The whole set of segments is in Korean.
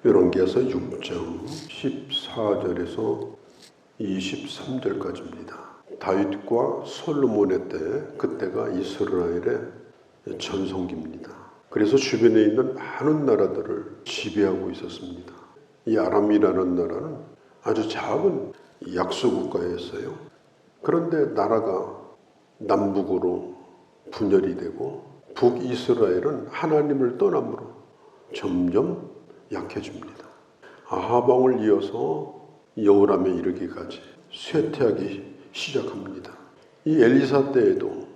열왕기하서 6장 14절에서 23절까지입니다. 다윗과 솔로몬의 때, 그때가 이스라엘의 전성기입니다. 그래서 주변에 있는 많은 나라들을 지배하고 있었습니다. 이 아람이라는 나라는 아주 작은 약소국가였어요. 그런데 나라가 남북으로 분열이 되고 북이스라엘은 하나님을 떠남으로 점점 약해집니다. 아합 왕을 이어서 여호람에 이르기까지 쇠퇴하기 시작합니다. 이 엘리사 때에도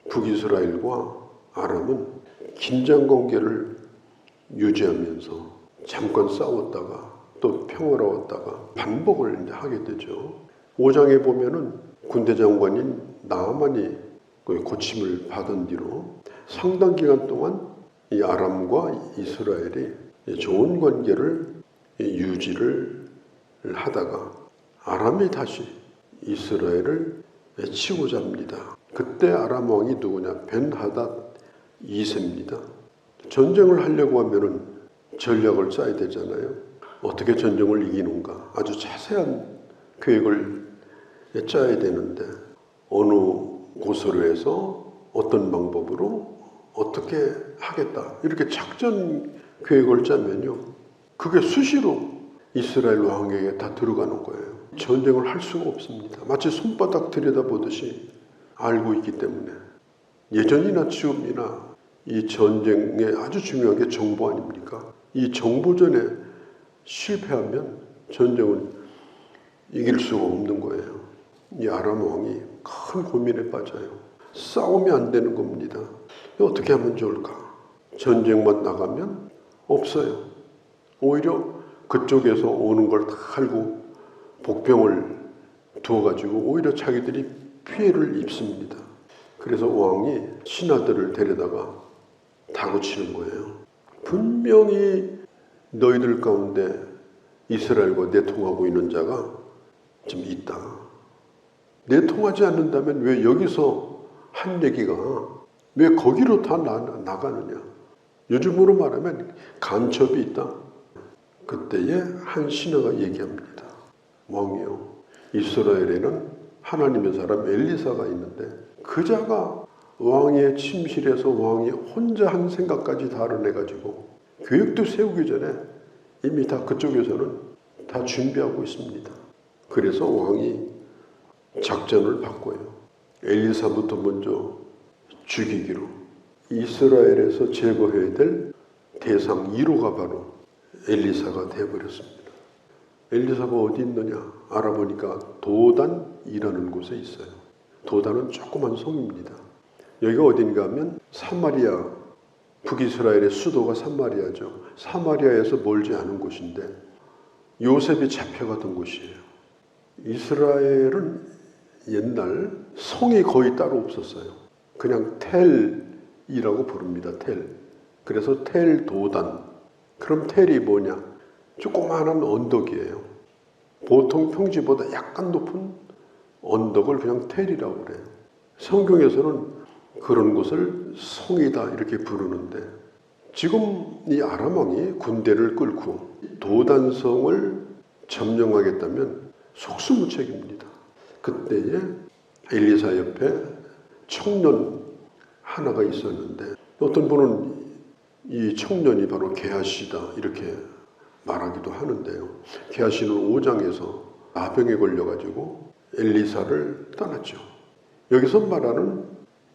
북이스라엘과 아람은 긴장 관계를 유지하면서 잠깐 싸웠다가 또 평화로웠다가 반복을 하게 되죠. 5장에 보면은 군대 장관인 나아만이 고침을 받은 뒤로 상당 기간 동안 이 아람과 이스라엘이 좋은 관계를 유지를 하다가 아람이 다시 이스라엘을 치고자 합니다. 그때 아람 왕이 누구냐? 벤하닷 2세입니다. 전쟁을 하려고 하면은 전략을 짜야 되잖아요. 어떻게 전쟁을 이기는가? 아주 자세한 계획을 짜야 되는데 어느 곳으로 해서 어떤 방법으로 어떻게 하겠다 이렇게 작전 계획을 짜면요, 그게 수시로 이스라엘 왕에게 다 들어가는 거예요. 전쟁을 할 수가 없습니다. 마치 손바닥 들여다보듯이 알고 있기 때문에. 예전이나 지금이나 이 전쟁에 아주 중요한 게 정보 아닙니까? 이 정보전에 실패하면 전쟁은 이길 수가 없는 거예요. 이 아람 왕이 큰 고민에 빠져요. 싸우면 안 되는 겁니다. 어떻게 하면 좋을까? 전쟁만 나가면 없어요. 오히려 그쪽에서 오는 걸 다 알고 복병을 두어가지고 오히려 자기들이 피해를 입습니다. 그래서 왕이 신하들을 데려다가 다그치는 거예요. 분명히 너희들 가운데 이스라엘과 내통하고 있는 자가 좀 있다. 내통하지 않는다면 왜 여기서 한 얘기가 왜 거기로 다 나가느냐. 요즘으로 말하면 간첩이 있다. 그때에 한 신하가 얘기합니다. 왕이요, 이스라엘에는 하나님의 사람 엘리사가 있는데 그 자가 왕의 침실에서 왕이 혼자 한 생각까지 다 알아내가지고 계획도 세우기 전에 이미 다 그쪽에서는 다 준비하고 있습니다. 그래서 왕이 작전을 바꿔요. 엘리사부터 먼저 죽이기로. 이스라엘에서 제거해야 될 대상 1호가 바로 엘리사가 되어버렸습니다. 엘리사가 어디 있느냐 알아보니까 도단이라는 곳에 있어요. 도단은 조그만 성입니다. 여기가 어딘가 하면 사마리아, 북이스라엘의 수도가 사마리아죠. 사마리아에서 멀지 않은 곳인데 요셉이 잡혀가던 곳이에요. 이스라엘은 옛날 성이 거의 따로 없었어요. 그냥 텔이라고 부릅니다. 텔. 그래서 텔 도단. 그럼 텔이 뭐냐? 조그마한 언덕이에요. 보통 평지보다 약간 높은 언덕을 그냥 텔이라고 그래요. 성경에서는 그런 곳을 성이다 이렇게 부르는데 지금 이 아람 왕이 군대를 끌고 도단성을 점령하겠다면 속수무책입니다. 그때에 엘리사 옆에 청년 하나가 있었는데 어떤 분은 이 청년이 바로 게하시다 이렇게 말하기도 하는데요. 게하시는 5장에서 나병에 걸려가지고 엘리사를 떠났죠. 여기서 말하는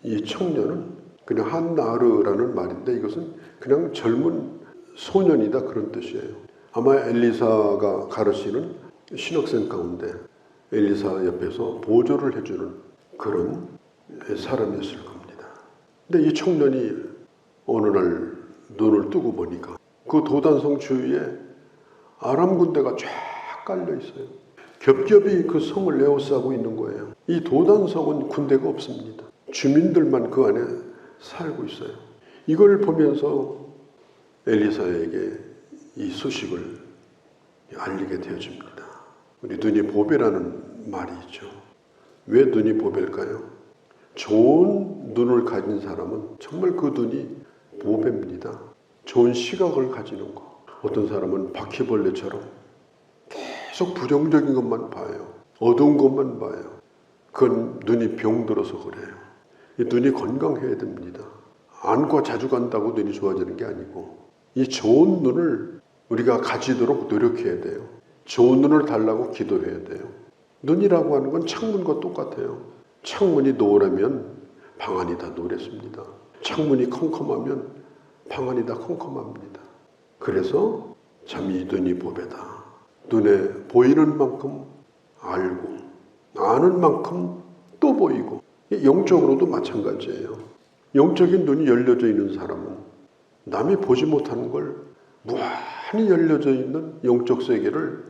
이 청년은 그냥 한나르라는 말인데 이것은 그냥 젊은 소년이다 그런 뜻이에요. 아마 엘리사가 가르치는 신학생 가운데 엘리사 옆에서 보조를 해주는 그런 사람이었을 겁니다. 근데 이 청년이 어느 날 눈을 뜨고 보니까 그 도단성 주위에 아람 군대가 쫙 깔려 있어요. 겹겹이 그 성을 에워싸고 있는 거예요. 이 도단성은 군대가 없습니다. 주민들만 그 안에 살고 있어요. 이걸 보면서 엘리사에게 이 소식을 알리게 되어집니다. 우리 눈이 보배라는 말이 있죠. 왜 눈이 보배일까요? 좋은 눈을 가진 사람은 정말 그 눈이 보배입니다. 좋은 시각을 가지는 거. 어떤 사람은 바퀴벌레처럼 계속 부정적인 것만 봐요. 어두운 것만 봐요. 그건 눈이 병들어서 그래요. 이 눈이 건강해야 됩니다. 안과 자주 간다고 눈이 좋아지는 게 아니고 이 좋은 눈을 우리가 가지도록 노력해야 돼요. 좋은 눈을 달라고 기도해야 돼요. 눈이라고 하는 건 창문과 똑같아요. 창문이 노래면 방 안이 다 노랬습니다. 창문이 컴컴하면 방 안이 다 컴컴합니다. 그래서 참 이 눈이 보배다. 눈에 보이는 만큼 알고 아는 만큼 또 보이고 영적으로도 마찬가지예요. 영적인 눈이 열려져 있는 사람은 남이 보지 못하는 걸 무한히 열려져 있는 영적 세계를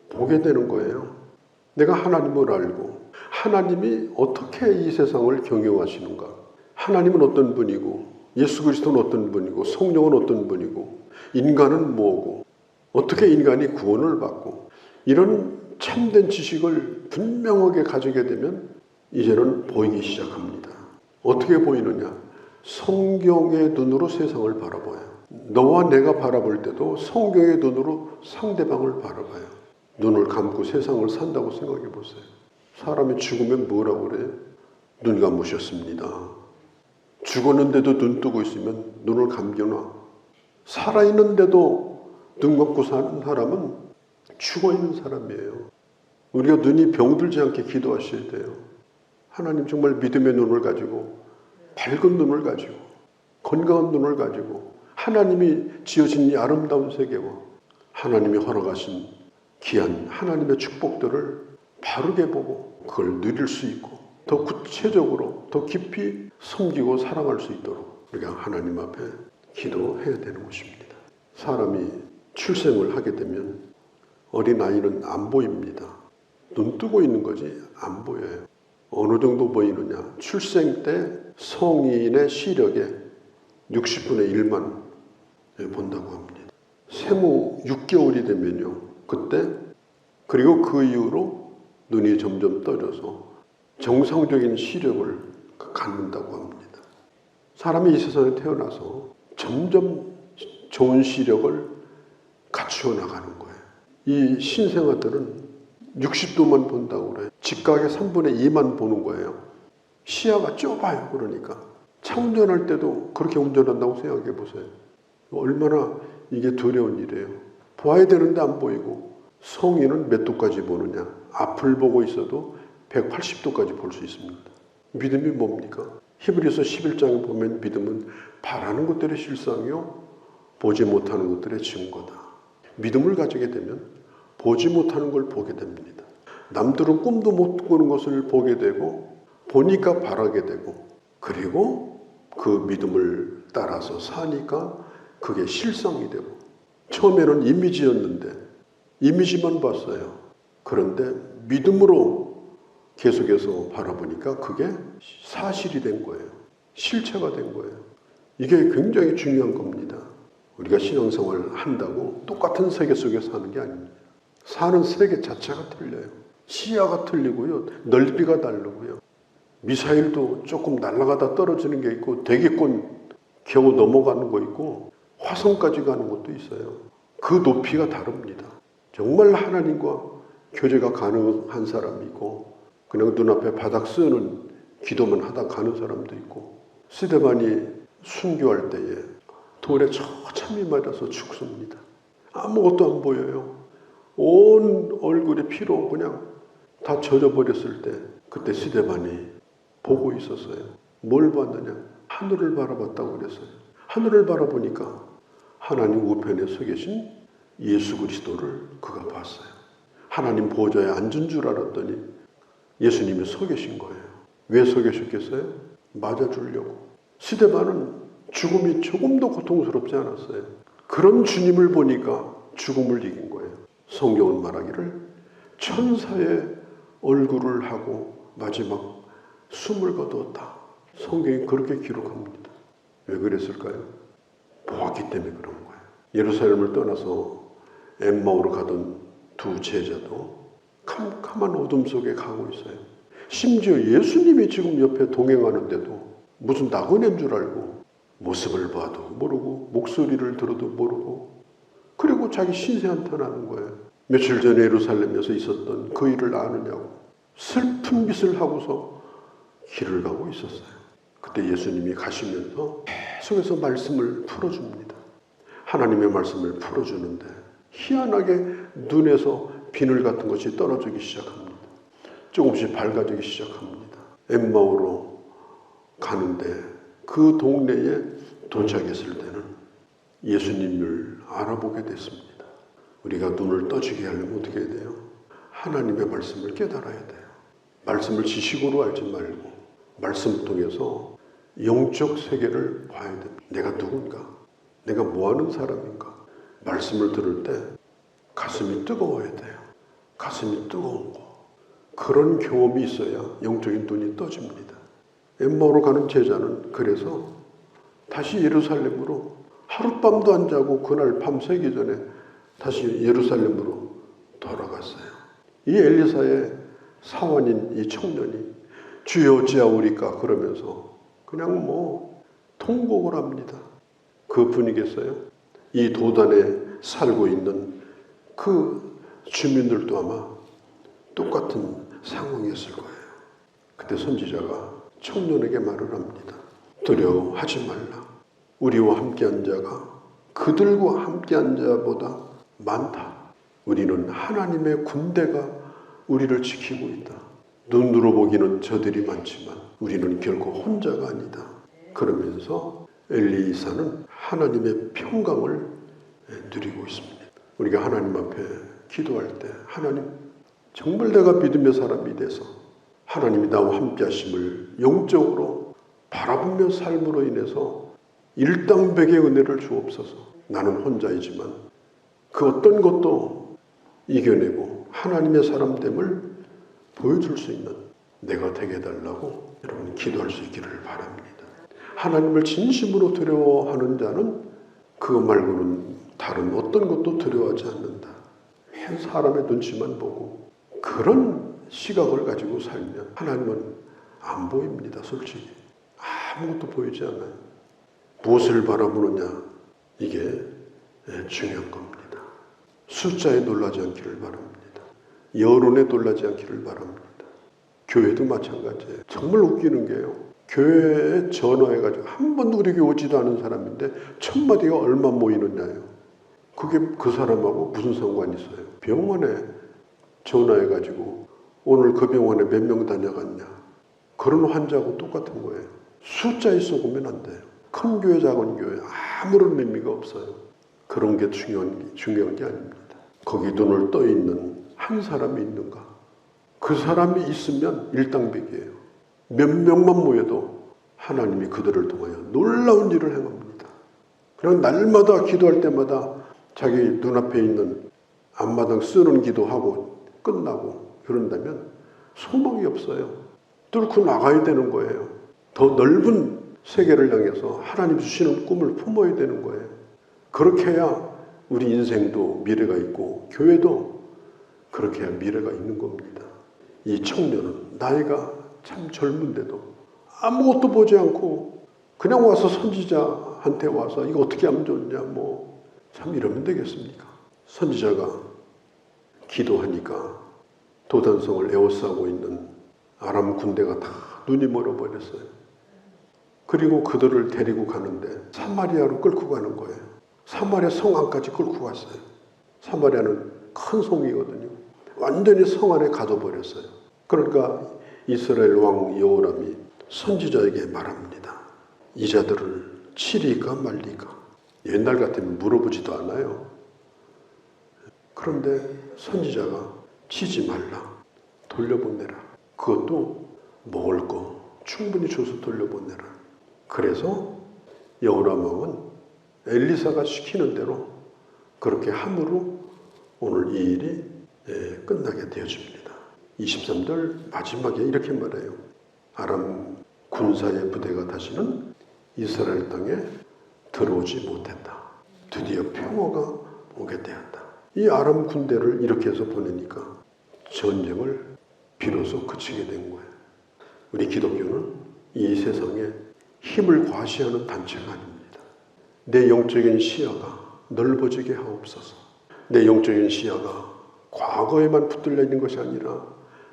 보게 되는 거예요. 내가 하나님을 알고 하나님이 어떻게 이 세상을 경영하시는가, 하나님은 어떤 분이고 예수 그리스도는 어떤 분이고 성령은 어떤 분이고 인간은 뭐고 어떻게 인간이 구원을 받고 이런 참된 지식을 분명하게 가지게 되면 이제는 보이기 시작합니다. 어떻게 보이느냐? 성경의 눈으로 세상을 바라봐요. 너와 내가 바라볼 때도 성경의 눈으로 상대방을 바라봐요. 눈을 감고 세상을 산다고 생각해 보세요. 사람이 죽으면 뭐라고 그래요? 눈 감으셨습니다. 죽었는데도 눈 뜨고 있으면 눈을 감겨놔. 살아있는데도 눈 감고 사는 사람은 죽어있는 사람이에요. 우리가 눈이 병들지 않게 기도하셔야 돼요. 하나님 정말 믿음의 눈을 가지고 밝은 눈을 가지고 건강한 눈을 가지고 하나님이 지어진 이 아름다운 세계와 하나님이 허락하신 귀한 하나님의 축복들을 바르게 보고 그걸 누릴 수 있고 더 구체적으로 더 깊이 섬기고 사랑할 수 있도록 우리가 하나님 앞에 기도해야 되는 것입니다. 사람이 출생을 하게 되면 어린아이는 안 보입니다. 눈 뜨고 있는 거지 안 보여요. 어느 정도 보이느냐? 출생 때 성인의 시력의 60분의 1만 본다고 합니다. 생후 6개월이 되면요. 그때 그리고 그 이후로 눈이 점점 떨어져서 정상적인 시력을 갖는다고 합니다. 사람이 이 세상에 태어나서 점점 좋은 시력을 갖추어 나가는 거예요. 이 신생아들은 60도만 본다고 그래요. 직각의 3분의 2만 보는 거예요. 시야가 좁아요. 그러니까 차 운전할 때도 그렇게 운전한다고 생각해 보세요. 얼마나 이게 두려운 일이에요. 봐야 되는데 안 보이고 성인은 몇 도까지 보느냐. 앞을 보고 있어도 180도까지 볼 수 있습니다. 믿음이 뭡니까? 히브리서 11장에 보면 믿음은 바라는 것들의 실상이요 보지 못하는 것들의 증거다. 믿음을 가지게 되면 보지 못하는 걸 보게 됩니다. 남들은 꿈도 못 꾸는 것을 보게 되고 보니까 바라게 되고 그리고 그 믿음을 따라서 사니까 그게 실상이 되고 처음에는 이미지였는데 이미지만 봤어요. 그런데 믿음으로 계속해서 바라보니까 그게 사실이 된 거예요. 실체가 된 거예요. 이게 굉장히 중요한 겁니다. 우리가 신앙생활을 한다고 똑같은 세계 속에 사는 게 아닙니다. 사는 세계 자체가 틀려요. 시야가 틀리고요. 넓이가 다르고요. 미사일도 조금 날아가다 떨어지는 게 있고 대기권 겨우 넘어가는 거 있고 화성까지 가는 것도 있어요. 그 높이가 다릅니다. 정말 하나님과 교제가 가능한 사람이 있고 그냥 눈앞에 바닥 쓰는 기도만 하다 가는 사람도 있고 스데반이 순교할 때에 돌에 처참히 맞아서 죽습니다. 아무것도 안 보여요. 온 얼굴에 피로 그냥 다 젖어버렸을 때 그때 스데반이 보고 있었어요. 뭘 봤느냐? 하늘을 바라봤다고 그랬어요. 하늘을 바라보니까 하나님 우편에 서 계신 예수 그리스도를 그가 봤어요. 하나님 보좌에 앉은 줄 알았더니 예수님이 서 계신 거예요. 왜 서 계셨겠어요? 맞아주려고. 스데반은 죽음이 조금도 고통스럽지 않았어요. 그런 주님을 보니까 죽음을 이긴 거예요. 성경은 말하기를 천사의 얼굴을 하고 마지막 숨을 거두었다. 성경이 그렇게 기록합니다. 왜 그랬을까요? 보았기 때문에 그런 거예요. 예루살렘을 떠나서 엠마오로 가던 두 제자도 캄캄한 어둠 속에 가고 있어요. 심지어 예수님이 지금 옆에 동행하는데도 무슨 나그네인 줄 알고 모습을 봐도 모르고 목소리를 들어도 모르고 그리고 자기 신세 한탄하는 거예요. 며칠 전에 예루살렘에서 있었던 그 일을 아느냐고. 슬픈 빛을 하고서 길을 가고 있었어요. 그때 예수님이 가시면서 계속해서 말씀을 풀어줍니다. 하나님의 말씀을 풀어주는데 희한하게 눈에서 비늘 같은 것이 떨어지기 시작합니다. 조금씩 밝아지기 시작합니다. 엠마오로 가는데 그 동네에 도착했을 때는 예수님을 알아보게 됐습니다. 우리가 눈을 떠지게 하려면 어떻게 해야 돼요? 하나님의 말씀을 깨달아야 돼요. 말씀을 지식으로 알지 말고 말씀을 통해서 영적 세계를 봐야 됩니다. 내가 누군가? 내가 뭐하는 사람인가? 말씀을 들을 때 가슴이 뜨거워야 돼요. 가슴이 뜨거운 거. 그런 경험이 있어야 영적인 눈이 떠집니다. 엠마오로 가는 제자는 그래서 다시 예루살렘으로 하룻밤도 안 자고 그날 밤새기 전에 다시 예루살렘으로 돌아갔어요. 이 엘리사의 사원인 이 청년이 주여 어찌하오리까 그러면서 그냥 통곡을 합니다. 그 분이겠어요? 이 도단에 살고 있는 그 주민들도 아마 똑같은 상황이었을 거예요. 그때 선지자가 청년에게 말을 합니다. 두려워하지 말라. 우리와 함께한 자가 그들과 함께한 자보다 많다. 우리는 하나님의 군대가 우리를 지키고 있다. 눈으로 보기는 저들이 많지만 우리는 결코 혼자가 아니다. 그러면서 엘리사는 하나님의 평강을 누리고 있습니다. 우리가 하나님 앞에 기도할 때 하나님 정말 내가 믿음의 사람이 돼서 하나님이 나와 함께 하심을 영적으로 바라보며 삶으로 인해서 일당백의 은혜를 주옵소서. 나는 혼자이지만 그 어떤 것도 이겨내고 하나님의 사람됨을 보여줄 수 있는 내가 되게 해달라고 여러분 기도할 수 있기를 바랍니다. 하나님을 진심으로 두려워하는 자는 그거 말고는 다른 어떤 것도 두려워하지 않는다. 한 사람의 눈치만 보고 그런 시각을 가지고 살면 하나님은 안 보입니다. 솔직히 아무것도 보이지 않아요. 무엇을 바라보느냐 이게 중요한 겁니다. 숫자에 놀라지 않기를 바랍니다. 여론에 놀라지 않기를 바랍니다. 교회도 마찬가지예요. 정말 웃기는 게요. 교회에 전화해가지고 한 번도 우리 교회 오지도 않은 사람인데 첫 마디가 얼마 모이느냐요. 그게 그 사람하고 무슨 상관이 있어요. 병원에 전화해가지고 오늘 그 병원에 몇 명 다녀갔냐. 그런 환자하고 똑같은 거예요. 숫자에 쏘으면 안 돼요. 큰 교회 작은 교회 아무런 의미가 없어요. 그런 게 중요한 게 아닙니다. 거기 눈을 떠 있는 한 사람이 있는가. 그 사람이 있으면 일당백이에요. 몇 명만 모여도 하나님이 그들을 통하여 놀라운 일을 행합니다. 그냥 날마다 기도할 때마다 자기 눈앞에 있는 앞마당 쓰는 기도하고 끝나고 그런다면 소망이 없어요. 뚫고 나가야 되는 거예요. 더 넓은 세계를 향해서 하나님 주시는 꿈을 품어야 되는 거예요. 그렇게 해야 우리 인생도 미래가 있고 교회도 그렇게 해야 미래가 있는 겁니다. 이 청년은 나이가 참 젊은데도 아무것도 보지 않고 그냥 와서 선지자한테 와서 이거 어떻게 하면 좋냐 참 이러면 되겠습니까? 선지자가 기도하니까 도단성을 에워싸고 있는 아람 군대가 다 눈이 멀어버렸어요. 그리고 그들을 데리고 가는데 사마리아로 끌고 가는 거예요. 사마리아 성 안까지 끌고 갔어요. 사마리아는 큰 성이거든요. 완전히 성 안에 가둬버렸어요. 그러니까 이스라엘 왕 여호람이 선지자에게 말합니다. 이 자들을 치리까 말리까. 옛날 같으면 물어보지도 않아요. 그런데 선지자가 치지 말라. 돌려보내라. 그것도 먹을 거 충분히 줘서 돌려보내라. 그래서 여호람 왕은 엘리사가 시키는 대로 그렇게 함으로 오늘 이 일이 끝나게 되어집니다. 23절 마지막에 이렇게 말해요. 아람 군사의 부대가 다시는 이스라엘 땅에 들어오지 못했다. 드디어 평화가 오게 되었다. 이 아람 군대를 이렇게 해서 보내니까 전쟁을 비로소 그치게 된 거예요. 우리 기독교는 이 세상에 힘을 과시하는 단체가 아닙니다. 내 영적인 시야가 넓어지게 하옵소서. 내 영적인 시야가 과거에만 붙들려 있는 것이 아니라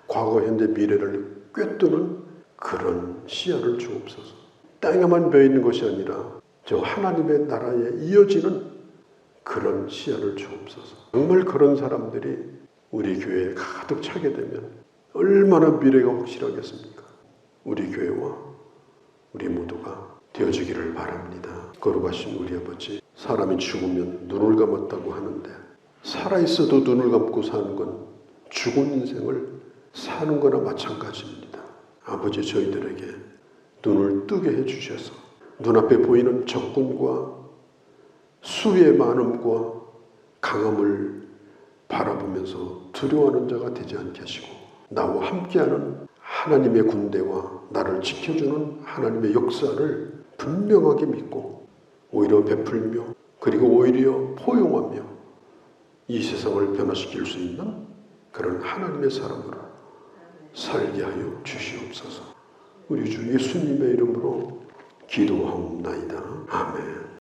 과거, 현재, 미래를 꿰뚫는 그런 시야를 주옵소서. 땅에만 배어 있는 것이 아니라 저 하나님의 나라에 이어지는 그런 시야를 주옵소서. 정말 그런 사람들이 우리 교회에 가득 차게 되면 얼마나 미래가 확실하겠습니까? 우리 교회와 우리 모두가 되어지기를 바랍니다. 거룩하신 우리 아버지, 사람이 죽으면 눈을 감았다고 하는데 살아있어도 눈을 감고 사는 건 죽은 인생을 사는 거나 마찬가지입니다. 아버지, 저희들에게 눈을 뜨게 해주셔서 눈앞에 보이는 적군과 수의 많음과 강함을 바라보면서 두려워하는 자가 되지 않게 하시고 나와 함께하는 하나님의 군대와 나를 지켜주는 하나님의 역사를 분명하게 믿고 오히려 베풀며 그리고 오히려 포용하며 이 세상을 변화시킬 수 있는 그런 하나님의 사람으로 살게 하여 주시옵소서. 우리 주 예수님의 이름으로 기도하옵나이다. 아멘.